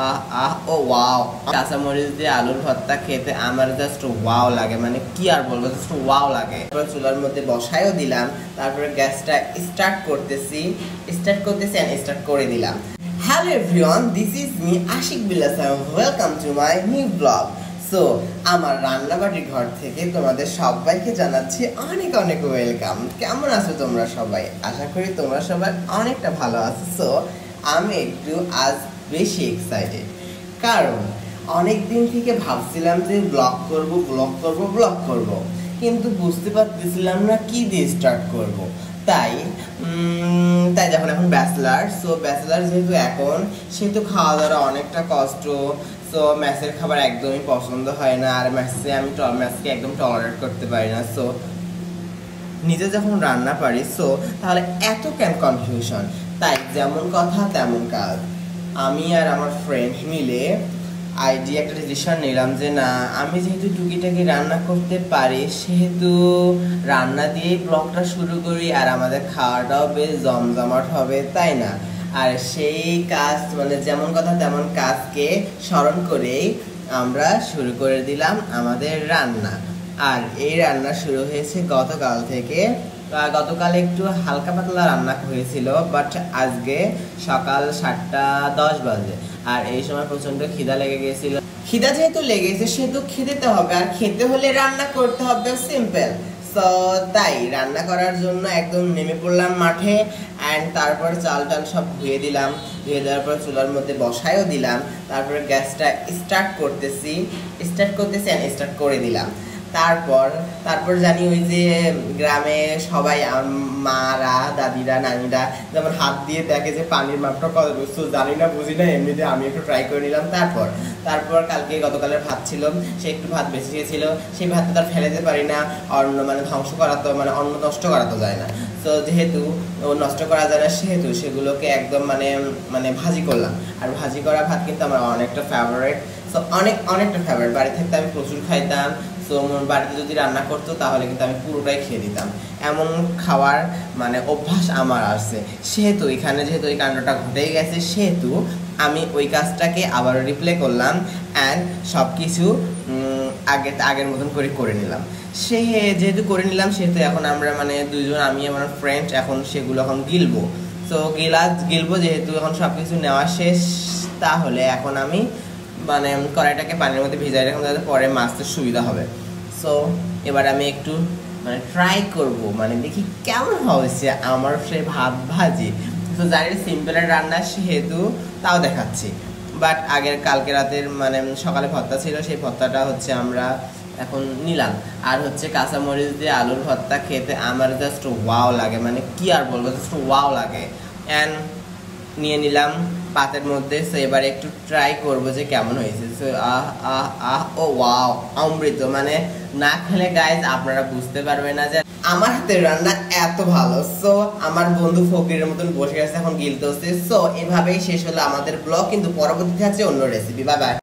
আহ আহ ও wow, কাঁচামরিচ দিয়ে আলুর ভর্তা খেতে আমার জাস্ট ওয়াও লাগে, মানে কি আর বলবো, জাস্ট ওয়াও লাগে। তারপর চুলার মধ্যে বসায়ও দিলাম, তারপরে গ্যাসটা স্টার্ট করতেছি এন্ড স্টার্ট করে দিলাম। Hello everyone, this is me Ashik Billah Salam, welcome to my new blog. So আমার রান্নাবাড়ির ঘর থেকে তোমাদের সবাইকে জানাচ্ছি অনেক অনেক ওয়েলকাম। কেমন আছো তোমরা সবাই? আশা করি তোমরা সবাই অনেকটা ভালো আছো। সো আমি একটু আজ বেশি এক্সাইটেড, কারণ অনেক দিন থেকে ভাবছিলাম যে ব্লগ করব, কিন্তু বুঝতে পারতেছিলাম না কি দিয়ে স্টার্ট করব। তাই যখন এখন ব্যাচেলার, সো ব্যাচেলার যেহেতু এখন, সেহেতু খাওয়া দাওয়া অনেকটা কষ্ট। সো ম্যাসের খাবার একদমই পছন্দ হয় না, আর ম্যাসকে একদম টলারেট করতে পারি না। সো নিজে যখন রান্না পারি, সো তাহলে এত কেন কনফিউশন? তাই যেমন কথা তেমন কাজ, আমি আর আমার ফ্রেন্ড মিলে একটা ডিসিশন নিলাম যে না, আমি যেহেতু টুকিটাকি রান্না করতে পারি, সেহেতু রান্না দিয়েই ব্লগটা শুরু করি, আর আমাদের খাওয়াটাও বেশ জমজমাট হবে, তাই না? আর সেই কাজ, মানে যেমন কথা তেমন কাজকে স্মরণ করেই আমরা শুরু করে দিলাম আমাদের রান্না। আর এই রান্না শুরু হয়েছে গতকাল থেকে। গতকাল একটু হালকা পাতলা রান্না হয়েছিল, বাট আজকে সকাল 7:10 বাজে, আর এই সময় প্রচন্ড খিদা লেগে গেছিল। খিদা যেহেতু লেগেছে, সেহেতু খেতে হবে, আর খেতে হলে রান্না করতে হবে, সিম্পল। সো তাই রান্না করার জন্য একদম নেমে পড়লাম মাঠে। অ্যান্ড তারপর চাল টাল সব ধুয়ে দিলাম, ধুয়ে দেওয়ার পর চুলার মধ্যে বসায়ও দিলাম, তারপরে গ্যাসটা স্টার্ট করতেছি অ্যান্ড স্টার্ট করে দিলাম। তারপর জানি ওই যে গ্রামে সবাই মারা, দাদিরা, নানিরা যেমন হাত দিয়ে দেখে যে পানির মাপটা কত, জানি না বুঝি না, এমনিতে আমি একটু ট্রাই করে নিলাম। তারপর গতকালের ভাত ছিল, সে একটু ভাত বেঁচে গিয়েছিল, সেই ভাতটা তার ফেলে দিতে পারি না, অন্ন মানে ধ্বংস করা তো, মানে অন্ন নষ্ট করা তো যায় না। তো যেহেতু নষ্ট করা যায় না, সেহেতু সেগুলোকে একদম মানে ভাজি করলাম। আর ভাজি করা ভাত কিন্তু আমার অনেকটা ফেভারিট। সো অনেকটা ফেভারিট, বাড়ি থাকতে আমি প্রচুর খাইতাম। তো বাড়িতে যদি রান্না করতো তাহলে কিন্তু আমি পুরোটাই খেয়ে দিতাম, এমন খাওয়ার মানে অভ্যাস আমার আছে। সেহেতু এখানে যেহেতু এই কাণ্ডটা ঘটেই গেছে, সেহেতু আমি ওই কাজটাকে আবার রিপ্লে করলাম অ্যান্ড সব কিছু আগের মতন করে নিলাম। যেহেতু করে নিলাম, সেহেতু এখন আমরা মানে দুইজন, আমি আমার ফ্রেন্ড, এখন সেগুলো এখন গিলবো। তো গিলবো যেহেতু এখন সব কিছু নেওয়া শেষ, তাহলে এখন আমি মানে কড়াইটাকে পানির মধ্যে ভিজাই রাখলাম, যাতে পরে মাছতে সুবিধা হবে। সো এবার আমি একটু মানে ট্রাই করব, মানে দেখি কেমন হয়েছে আমার সেই ভাত ভাজি। তো জানি সিম্পলের রান্না, সেহেতু তাও দেখাচ্ছি। বাট কালকে রাতের মানে সকালে ভর্তা ছিল, সেই ভর্তাটা হচ্ছে আমরা এখন নিলাম। আর হচ্ছে কাঁচামরিচ দিয়ে আলুর ভর্তা খেতে আমার জাস্ট ওয়াও লাগে, মানে কি আর বলবো, জাস্ট ওয়াও লাগে। অ্যান্ড নিয়ে নিলাম পাতের মধ্যে। সো এবার একটু ট্রাই করবো যে কেমন হয়েছে। সো ও ওয়াও, অমৃত, মানে না খেলে গাইজ আপনারা বুঝতে পারবেন না যে আমার হাতের রান্না এত ভালো। সো আমার বন্ধু ফকিরের মতন বসে গেছে, এখন গিলতে হচ্ছে। সো এভাবেই শেষ হলো আমাদের ব্লগ, কিন্তু পরবর্তীতে আছে অন্য রেসিপি। Bye bye.